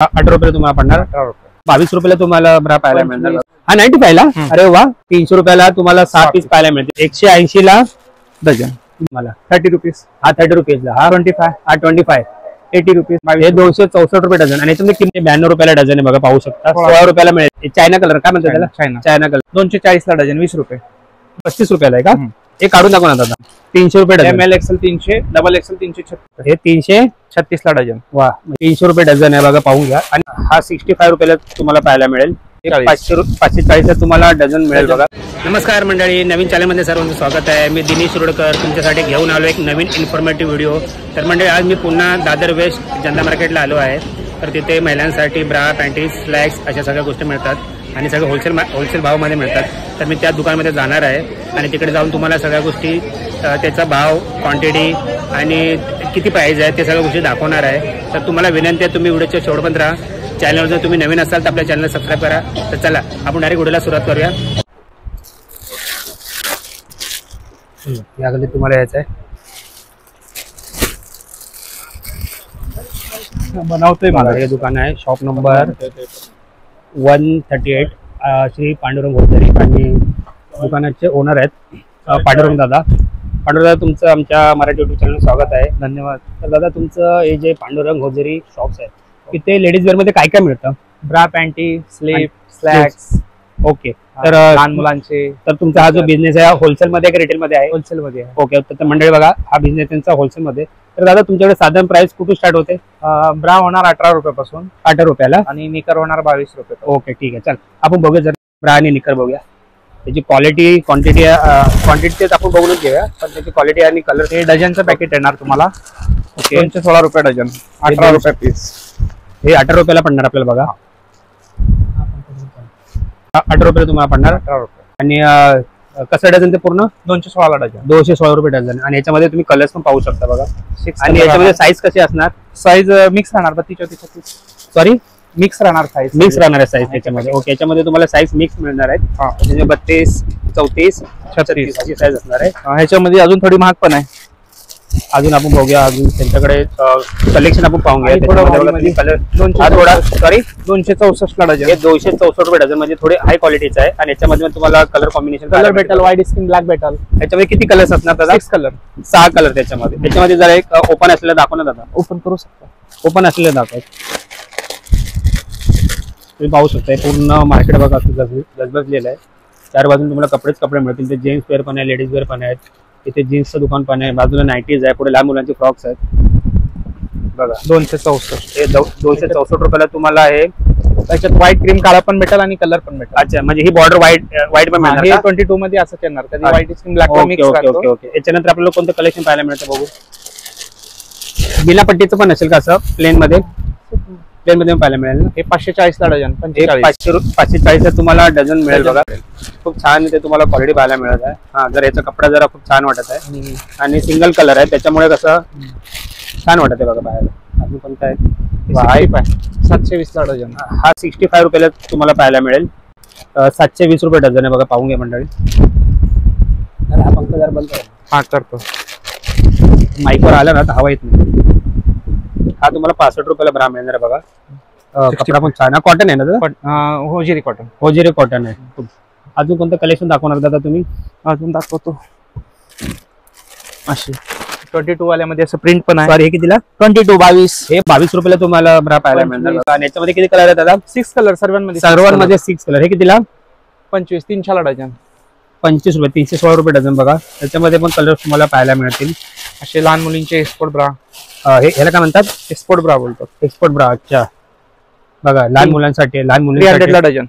18 रुपये तुम्हाला पडणार. 22 रुपयाला तुम्हाला ब्रा पाहायला मिळणार. हा 95 ला. अरे वा. 300 रुपयाला तुम्हाला 6 पीस पाहायला मिळते. 180 ला डझन तुम्हाला 30 रुपीज. हा 30 रुपीजला. हा 25. हा 25. 80 रुपीज. हे 264 रुपये डझन. आणि तुम्ही किती 92 रुपयाला डझन आहे बघा, पाहू शकता. 16 रुपयाला मिळेल. चायना कलर काय म्हणतात त्याला? China colour. 240 ला डझन. 20 रुपये. 35 रुपयाला आहे का? हे काढून दाखवा ना दादा. 300 रुपये डझन. ML XL 300, double XL 336. हे 336 ला डझन. वा. 300 रुपये डझन आहे बघा, पाहून घ्या. आणि हा 65 रुपयाला तुम्हाला पाहायला मिळेल. 540 ला तुम्हाला डझन मिळेल बघा. नमस्कार मंडळी, नवीन चॅनलमध्ये सर्वांचं स्वागत आहे. मी दिनेश शिरोडकर तुमच्यासाठी घेऊन आलो एक नवीन इन्फॉर्मेटिव्ह व्हिडिओ. तर मंडळी आज मी पुन्हा दादर वेस्ट जनता मार्केटला आलो आहे. तर तिथे महिलांसाठी ब्रा, पॅन्टीज, स्लॅक्स अशा सगळ्या गोष्टी मिळतात आणि सगळं होलसेल भावामध्ये मिळतात. तर मी त्या दुकानामध्ये जाणार आहे आणि तिकडे जाऊन तुम्हाला सगळ्या गोष्टी, त्याचा भाव, क्वांटिटी आणि किती प्राईज आहे ते सगळ्या गोष्टी दाखवणार आहे. तर तुम्हाला विनंती आहे, तुम्ही व्हिडिओच्या शेवटपर्यंत राहा. चॅनलवर जर तुम्ही नवीन असाल तर आपल्या चॅनलला सबस्क्राईब करा. तर चला आपण डायरेक्ट व्हिडिओला सुरुवात करूया. याकडे तुम्हाला यायचं आहे. बनवतोय मला. हे दुकान आहे, shop number 138. Shri Pandurang wholesale आणि दुकानाचे ओनर आहेत पांडुरंग दादा. पांडुरंग दादा, तुमचं आमच्या मराठी युट्यूब चॅनल स्वागत आहे. धन्यवाद. तर दादा, तुमचं हे जे पांडुरंग होलसेल शॉप्स आहे तिथे लेडीज वेअर मध्ये काय काय मिळतं? Bra, panty, sleep, slacks. Okay. तर लहान मुलांचे. तर तुमचा हा जो बिझनेस आहे होलसेल मध्ये का रिटेल मध्ये आहे? होलसेल मध्ये आहे. ओके. तर मंडळी बघा, हा बिझनेस त्यांचा होलसेल मध्ये. तर दादा, तुमच्याकडे साधारण प्राइस कुठून स्टार्ट होते? ब्रा होणार 18 रुपयापासून. 18 रुपयाला. आणि निकर होणार 22 रुपये. ओके, ठीक आहे. चल आपण बघूया जर ब्रा आणि निकर बघूया. त्याची क्वालिटी, क्वांटिटी आपण बघूनच घेऊया, पण त्याची क्वालिटी आणि कलर. हे डझनचं पॅकेट येणार तुम्हाला. ओके. 216 रुपये डझन. 18 रुपये पीस. हे 18 रुपयाला पडणार आपल्याला बघा. 18 रुपये तुम्हाला पडणार. 18 रुपये. आणि कसं डझन ते पूर्ण? 216 डझन. 216 रुपये डझन. आणि याच्यामध्ये तुम्ही कलर्स पण पाहू शकता बघा. आणि याच्यामध्ये साईज कशी असणार? साईज मिक्स राहणार. 32-34. सॉरी, मिक्स राहणार साईज. मिक्स राहणार आहे साईज त्याच्यामध्ये. ओके. याच्यामध्ये तुम्हाला साईज मिक्स मिळणार आहे. 32, 34, 36 अशी साईज असणार आहे. ह्याच्यामध्ये अजून थोडी महाग पण आहे. अजून आपण बघूया. अजून त्यांच्याकडे कलेक्शन आपण पाहून घ्या. कलर थोडा, सॉरी, 264 ला डझन. हे 264 रुपये डझन, म्हणजे थोडे हाय क्वालिटीचं आहे. आणि याच्यामध्ये तुम्हाला कलर कॉम्बिनेशन, कलर भेटल, व्हाईट स्किन, ब्लॅक भेटल. याच्यामध्ये किती कलर्स असणार दादा? 6 कलर. 6 कलर त्याच्यामध्ये. त्याच्यामध्ये जरा एक ओपन असलेला दाखव ना दादा. ओपन करू शकता. ओपन असलेलं दाखव. तुम्ही पाहू शकता पूर्ण मार्केट बघा गजबजलेलं आहे. चार बाजून तुम्हाला कपडे मिळतील. ते जेंट्स वेअर पण आहे, लेडीज वेअर पण आहेत. इथे जीन्सचं दुकान पण आहे. बाजूला नाईटीज आहे. पुढे लहान मुलांचे फ्रॉक्स आहेत बघा. 264. हे 264 रुपयाला तुम्हाला आहे. त्याच्यात व्हाईट, क्रीम, काळा पण भेटेल आणि कलर पण भेटेल. अच्छा, म्हणजे ही बॉर्डर व्हाईट पण मिळणार. हे 22 मध्ये असंच येणार. कधी व्हाईट स्किन, ब्लॅक मिक्स राहतो. ओके. याच्यानंतर आपल्याला कोणतं कलेक्शन पाहायला मिळतं बघू. बिना पट्टीचं पण असेल का असं प्लेन मध्ये? प्लेन मध्ये पाहायला मिळेल ना. हे 540 ला डझन. 540 ला तुम्हाला डझन मिळेल बघा. खूप छान इथे तुम्हाला क्वालिटी पाहायला मिळत आहे. हा, जर याचा कपडा जरा खूप छान वाटत आहे आणि सिंगल कलर आहे त्याच्यामुळे कसं छान वाटत आहे बघा बाहेर. अजून पण काय 720 ला डझन. हा 65 रुपयाला तुम्हाला पाहायला मिळेल. 720 रुपये डझन आहे बघा, पाहून घ्या मंडळी. हा पंख जरा बंद करा. हा करतो. माईकवर आला ना तर हवा येत नाही. हा तुम्हाला 65 रुपयाला ब्रा मिळणार आहे बघा. कपडा पण छान. कॉटन आहे ना? Hosiery cotton. होजिरी कॉटन आहे. अजून कोणतं कलेक्शन दाखवणार दादा तुम्ही? अजून दाखवतो. अशी 22 वाल्यामध्ये असं प्रिंट पण आहे. सॉरी, हे कितीला? 22. हे 22 रुपयाला तुम्हाला ब्रा पाहायला मिळणार. आणि याच्यामध्ये किती कलर आहेत दादा? 6 कलर. सर्वांमध्ये 6 कलर. हे कितीला? 25. 300 ला डझन. 25 रुपये. 316 रुपये डझन बघा. त्याच्यामध्ये पण कलर तुम्हाला पाहायला मिळतील. असे लहान मुलींचे एक्सपोर्ट ब्रा. ह्याला काय म्हणतात? एक्सपोर्ट ब्रा बोलतो. Export bra. अच्छा बघा, लहान मुलांसाठी, लहान मुली 300 ला डझन.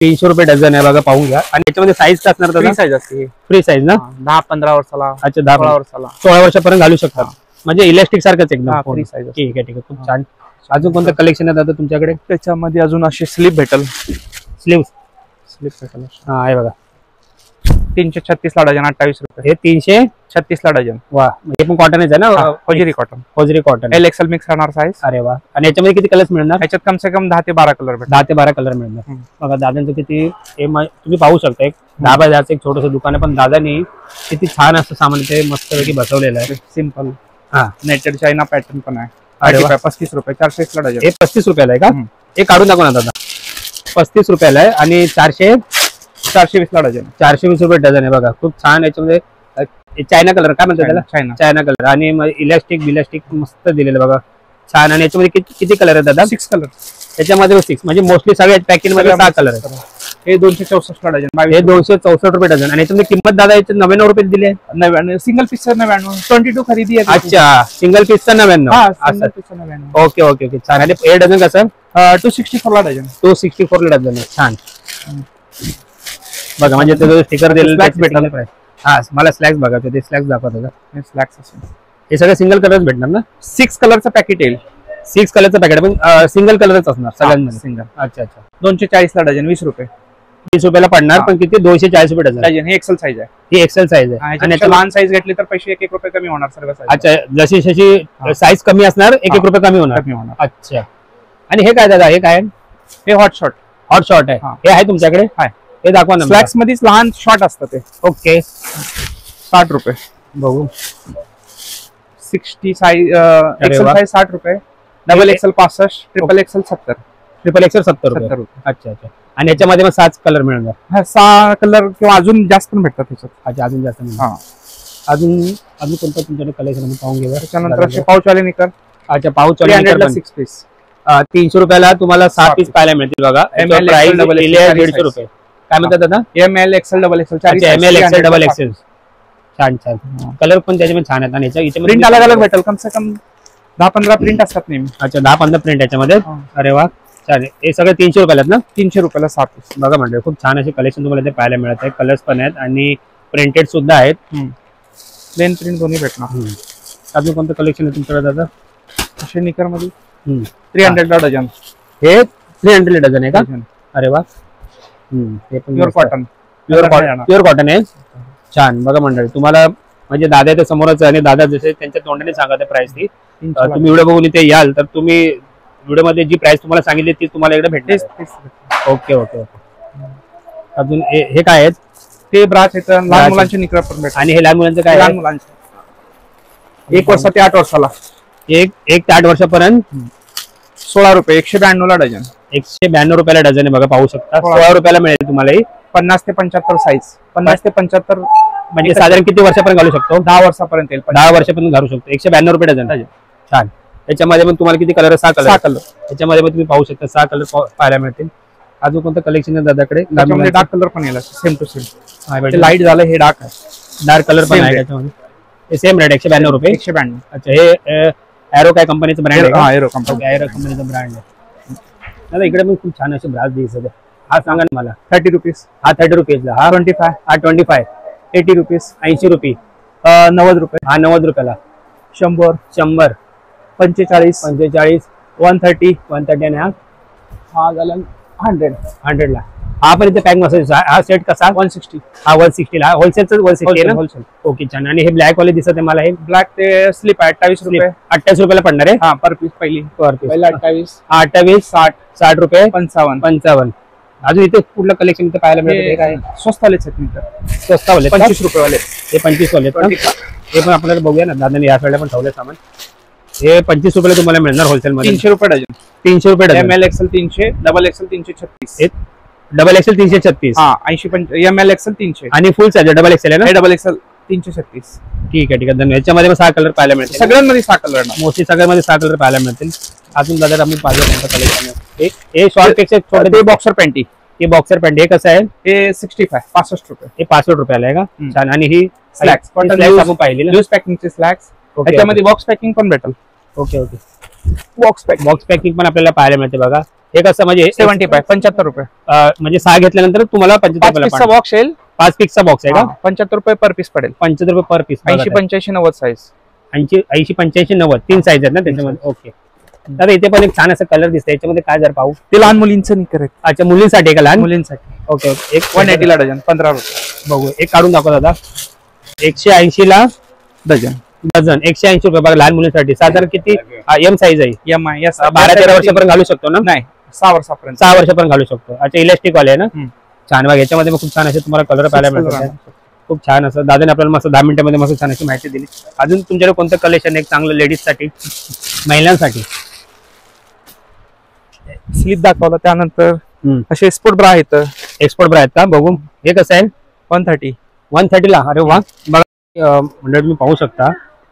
300 रुपये डझन आहे बघा, पाहून घ्या. आणि याच्यामध्ये साईज काय असणार? फ्री साईज असते. फ्री साईज ना? 10-15 वर्षाला. अच्छा, 10 वर्षाला, 16 वर्षापर्यंत घालू शकतात. म्हणजे इलेक्ट्रिक सारखंच एकदम फ्री साईज. ठीक आहे. खूप छान. अजून कोणतं कलेक्शन आहे दादा तुमच्याकडे? त्याच्यामध्ये अजून असे स्लीप भेटल. स्लीव भेटल. हा, आहे बघा. 336 ला डझन. 28 रुपये. हे 336 ला डझन. वा. हे पण कॉटनच आहे ना? Hosiery cotton. Hosiery cotton. L XL mix राहणार साईज. अरे वा. आणि याच्यामध्ये किती कलर्स मिळणार? याच्यात कम से कम 10 ते 12 कलर भेटतात. 10 ते 12 कलर मिळणार बघा. दादांचं किती तुम्ही पाहू शकता. एक 10 बाय 10चं एक छोटंसं दुकान आहे, पण दादांनी किती छान असं सामान ते मस्तपैकी बसवलेलं आहे. सिंपल. हा, नेटेड चायना पॅटर्न पण आहे. अरे वा. 35 रुपये 420 ला डझन. हे 35 रुपयाला आहे का? हे काढून दाखवा ना दादा. 35 रुपयाला आहे आणि 420 ला डझन. 420 रुपये डझन आहे बघा. खूप छान. याच्यामध्ये चायना कलर काय म्हणतात त्याला? चायना कलर आणि इलास्टिक बिलास्टिक मस्त दिलेलं बघा. छान. आणि याच्यामध्ये किती कलर आहेत दादा? 6 कलर. त्याच्यामध्ये 6 म्हणजे मोस्टली सगळ्या पॅकिंग मध्ये 6 कलर आहेत. हे 264 ला डझन. हे 264 रुपये डझन. आणि याच्यामध्ये किंमत दादा याची 99 रुपये दिली आहे. 99 सिंगल पीस 99. 22 खरेदी आहे. अच्छा, सिंगल पीसचा 99. Single piece 99. Okay okay okay छान. आणि हे डझन कसं? 264 ला डझन. 264 ला डझन आहे. छान बघा. म्हणजे त्याचं स्टिकर दिलेलं. हा, मला स्लॅक्स बघा. ते स्लॅक्स दाखवत होता. स्लॅक्स हे सगळे सिंगल कलर भेटणार ना? 6 कलरचं पॅकेट येईल. 6 कलरचं पॅकेट पण सिंगल कलरच असणार सगळ्यांमध्ये. सिंगल. अच्छा अच्छा. 240 ला डझन. 20 रुपये. 20 रुपयाला पडणार. पण किती? 240 रुपये डझन. डझन. हे एक्सेल साईज आहे. ही एक्सेल साईज आहे. आणि लहान साईज घेतली तर पैसे 1-1 रुपये कमी होणार सर्व साईज. अच्छा, जशी जशी साईज कमी असणार 1-1 रुपये कमी होणार. अच्छा. आणि हे काय दादा? हे काय? हे हॉट शॉट. हॉट शॉट आहे. हे आहे तुमच्याकडे? हे दाखवा ना. स्लॅक्स मध्येच लहान शॉट असतं ते. ओके. 60 रुपये. बघू. 60 साईज. एक्सेल साईज 60 रुपये. Double XL 65. Triple XL 70. Triple XL 70 रुपये. अच्छा अच्छा. आणि याच्यामध्ये मग 7 कलर मिळणार. 6 कलर किंवा अजून जास्त पण भेटतात त्याच्यात. अच्छा, अजून जास्त मिळणार. अजून कोणतं तुमच्याकडे कलेक्शन पाहून घेऊया. त्याच्यानंतर असे पाऊचवाले निकर. अच्छा, पाऊच 6 पीस. 300 रुपयाला तुम्हाला 6 पीस पाहायला मिळतील बघा. प्राइस 150 रुपये. काय म्हणतात दादा? ML Excel double XL. ML Excel double XL. छान छान. कलर पण त्याच्यामध्ये छान आहेत. आणि याच्यामध्ये प्रिंट अलग अलग भेटेल. कम से कम 10-15 प्रिंट असतात नेहमी. अच्छा, 10-15 प्रिंट याच्यामध्ये. अरे वा, छान. हे सगळे 300 रुपयाला आहेत ना? 300 रुपयाला 6 पीस. बघा म्हणजे खूप छान असे कलेक्शन तुम्हाला इथे पाहायला मिळत आहे. कलर्स पण आहेत आणि प्रिंटेड सुद्धा आहेत. प्लेन प्रिंट दोन्ही भेटणार. अजून कोणतं कलेक्शन आहे तुमच्याकडे दादा? असे निकर मध्ये 300 ला डझन. हे 300 डझन आहे का? अरे वा. हे पण प्युअर कॉटन. प्युअर कॉटन आहे. छान. बघा मंडळी, तुम्हाला म्हणजे दादा इथे समोरच आहे आणि दादा जसे त्यांच्या तोंडाने सांगत आहे प्राइस ती. तुम्ही व्हिडिओ बघून इथे याल तर तुम्ही व्हिडिओ मध्ये जी प्राइस तुम्हाला सांगितली ती तुम्हाला इकडे भेटते. Okay okay okay. अजून हे काय आहेत? ते ब्राच आहेत. लहान मुलांचे निकर पण भेटतात. आणि हे लहान मुलांचं काय? लहान मुलांचे 1 वर्ष ते 8 वर्षाला. 1 ते 8 वर्षापर्यंत 16 रुपये. 192 ला डझन. 192 रुपयाला डझन आहे बघा. पाहू शकता. 16 रुपयाला मिळेल तुम्हाला. 50 ते 75 साईज. 50 ते 75 म्हणजे साधारण किती वर्षापर्यंत घालू शकतो? 10 वर्षापर्यंत येईल. 10 वर्षापर्यंत घालू शकतो. 192 रुपये डझन. छान. त्याच्यामध्ये पण तुम्हाला किती कलर? 6 कलर. त्याच्यामध्ये पण तुम्ही पाहू शकता 6 कलर पाहायला मिळतील. अजून कोणतं कलेक्शन आहे दादाकडे? डार्क कलर पण येईल. Same to same. लाईट झालं हे डार्क आहे. डार्क कलर पण आहे त्याच्यामध्ये. हे सेम रेट 192 रुपये. 192. अच्छा, हे एरो काय कंपनीचं ब्रँड आहे? हा, एरो कंपनी. एरो कंपनीचं ब्रँड आहे. दादा इकडे पण खूप छान असे ब्रास दिसत आहे. हा सांगा ना मला. 30 रुपीज. हा 30 रुपीजला. हा 25. हा 25. 80 रुपीज. 80 रुपये. 90 रुपये. हा 90 रुपयाला. 100. 100. 45. 45. 130. 130. आणि हा झाला 100. 100 ला. हा पण इथे पॅक मसाज. हा सेट कसा? 160. हा 160 ला. होलसेलच 160 आहे ना? होलसेल. ओके छान. आणि हे ब्लॅक वाले दिसत आहे मला. हे ब्लॅक ते स्लिप आहे 28 रुपये. 28 रुपयाला पडणार आहे. हा पर पीस. पहिली पर पीस. पहिला 28. 28. 60 रुपये. 55. 55. अजून इथे कुठलं कलेक्शन इथे पाहायला मिळतं? काय स्वस्तालेच आहेत निकर. स्वस्त वाले 25 रुपये वाले. हे 25 वाले हे पण आपल्याला बघूया ना. दादाने या साईडला पण ठेवले सामान. हे 25 रुपयाला तुम्हाला मिळणार होलसेल मध्ये. 300 रुपये डझन. 300 रुपये डझन. ML XL 300. Double XL 336. Double XL 336. हा 80. ML XL 300. आणि फुल साईज डबल एक्सेल आहे ना? Double XL 336. ठीक आहे ठीक आहे. धन्यवाद. याच्यामध्ये 6 कलर पाहायला मिळतील. सगळ्यांमध्ये 6 कलर. मोस्टली सगळ्यामध्ये 6 कलर पाहायला मिळतील. अजून दादा आपण पाहिजे कलेक्शन. हे शॉर्ट पेक्षा छोटे ते बॉक्सर पॅन्टी. हे बॉक्सर पॅन्ट. हे कसं आहे? हे 65 रुपये. हे 65 रुपयाला आहे का? छान. आणि ही स्लॅक्स आपण पाहिली ना? लूज पॅकिंगचे स्लॅक्स. त्याच्यामध्ये बॉक्स पॅकिंग पण भेटेल. Okay okay. बॉक्स पॅकिंग पण आपल्याला पाहायला मिळते बघा. हे कसं म्हणजे 75 रुपये. म्हणजे 6 घेतल्यानंतर तुम्हाला 75 रुपयाला बॉक्स येईल. 5 पीसचा बॉक्स आहे का? 75 रुपये पर पीस पडेल. 75 रुपये पर पीस. 80, 85, 90 साईज. 80, 85, 90 तीन साईज आहेत ना त्याच्यामध्ये. ओके दादा इथे पण एक छान असं कलर दिसतंय. याच्यामध्ये काय जर पाहू? ते लहान मुलींचं निकर आहे. अच्छा, मुलींसाठी का? लहान मुलींसाठी. ओके. एक 180 ला डझन. 15 रुपये. बघू एक काढून दाखव दादा. 180 ला डझन. 180 रुपये बघा. लहान मुलींसाठी साधारण किती? एम साईज आहे. MI 12-13 वर्षापर्यंत घालू शकतो ना? नाही 6 वर्षापर्यंत. 6 वर्षापर्यंत घालू शकतो. अच्छा, इलास्टिक वाले आहे ना? छान बघा. याच्यामध्ये खूप छान असे तुम्हाला कलर पाहायला मिळतात. खूप छान असं दादाने आपल्याला मस्त 10 मिनिटांमध्ये मस्त छान अशी माहिती दिली. अजून तुमच्याकडे कोणतं कलेक्शन आहे चांगलं लेडीजसाठी, महिलांसाठी? स्लीप दाखवलं, त्यानंतर असे स्पोर्ट ब्रा आहेत. एक्सपोर्ट ब्रा आहेत का? बघू हे कसं आहे? 130. 130 ला. अरे वा, बघा म्हणजे तुम्ही पाहू शकता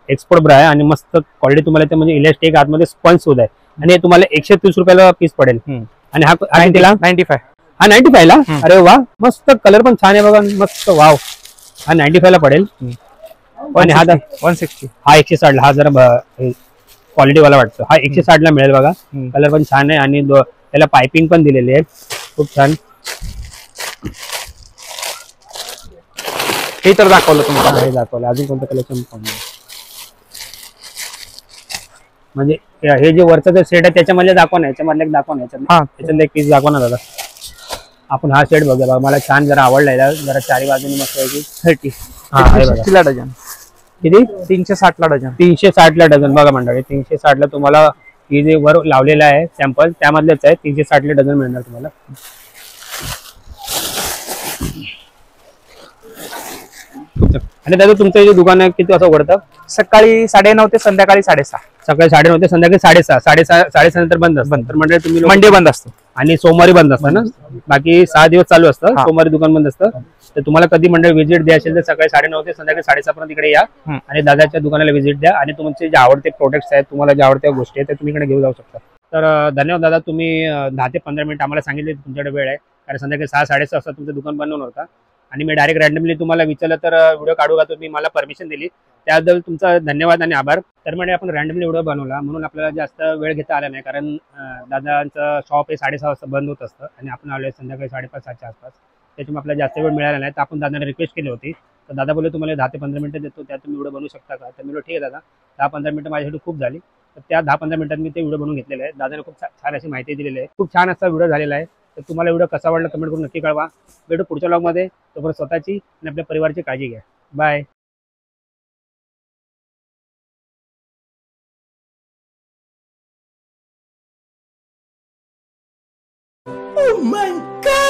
एक्सपोर्ट ब्रा आहे आणि मस्त क्वालिटी तुम्हाला ते म्हणजे इलास्टिक आतमध्ये स्पंज सुद्धा आहे आणि हे तुम्हाला 130 रुपयाला पीस पडेल. आणि हा कितीला? 95. हा 95 ला. अरे वा, मस्त कलर पण छान आहे बघा, मस्त वाव. हा 95 ला पडेल. आणि हा 160. हा 160 ला. हा जरा क्वालिटी वाला वाटतो. हा 160 ला मिळेल बघा. कलर पण छान आहे आणि त्याला पायपिंग पण दिलेली आहे, खूप छान. हे तर दाखवलं तुम्हाला. हे दाखवलं. अजून कोणतं कलेक्शन पाहूया? म्हणजे हे जे वरचं जे सेट आहे त्याच्यामध्ये दाखवा ना, याच्यामधलं एक दाखवा ना, याच्यातलं एक पीस दाखवा ना दादा. आपण हा सेट बघूया बघा, मला छान जरा आवडला, जरा चारी बाजूने मस्त आहे की 30. हा आहे बघा. 360 ला डझन. किती? 360 ला डझन. 360 ला डझन बघा मंडळी. 360 ला तुम्हाला हे जे वर लावलेलं आहे सॅम्पल त्यामधलेच आहे. 360 ला डझन मिळणार तुम्हाला. आणि दादा तुमचं जे दुकान आहे किती वाजता उघडतं? सकाळी 9:30 ते संध्याकाळी 6:30. सकाळी 9:30 ते संध्याकाळी 6:30. 6:30 नंतर बंद असतं. तर म्हणजे तुम्ही मंडे बंद असतो आणि सोमवारी बंद असतं ना. बाकी 6 दिवस चालू असतं. सोमवारी दुकान बंद असतं. तर तुम्हाला कधी मंडळ व्हिजिट द्या असेल तर सकाळी 9:30 ते संध्याकाळी 6:30 पर्यंत इकडे या आणि दादाच्या दुकानाला व्हिजिट द्या आणि तुमचे जे आवडते प्रोडक्ट्स आहेत, तुम्हाला ज्या आवडत्या गोष्टी आहेत त्या तुम्ही इकडे घेऊन जाऊ शकता. तर धन्यवाद दादा, तुम्ही 10 ते 15 मिनिट आम्हाला सांगितले तुमच्याकडे वेळ आहे, कारण संध्याकाळी 6-6:30 वाजता तुमचं दुकान बंद होणार होता आणि मी डायरेक्ट रॅन्डमली तुम्हाला विचारलं तर व्हिडिओ काढू का, तुम्ही मला परमिशन दिली, त्याबद्दल तुमचा धन्यवाद आणि आभार. तर म्हणजे आपण रॅन्डमली व्हिडिओ बनवला म्हणून आपल्याला जास्त वेळ घेता आला नाही, कारण दादांचं शॉप हे 6:30 वाजता बंद होत असतं आणि आपण आलोय संध्याकाळी 5:30-6:00च्या आसपास, त्याच्यामुळे आपल्याला जास्त वेळ मिळाला नाही. तर आपण दादाने रिक्वेस्ट केली होती, तर दादा बोलले तुम्हाला 10 ते 15 मिनिटं देतो, त्यात तुम्ही व्हिडिओ बनवू शकता का? तर मी ठीक आहे दादा. 10-15 मिनिटं माझ्यासाठी खूप झाली, तर त्या 10-15 मिनिटात मी ते व्हिडिओ बनवून घेतलेले आहे. दादाने खूप छान अशी माहिती दिलेली आहे, खूप छान असा व्हिडिओ झालेला आहे. तर तुम्हाला व्हिडिओ कसा वाटला कमेंट करून नक्की कळवा. भेटू पुढच्या व्लॉगमध्ये. तोपर्यंत स्वतःची आणि आपल्या परिवाराची काळजी घ्या. बाय. Oh my God!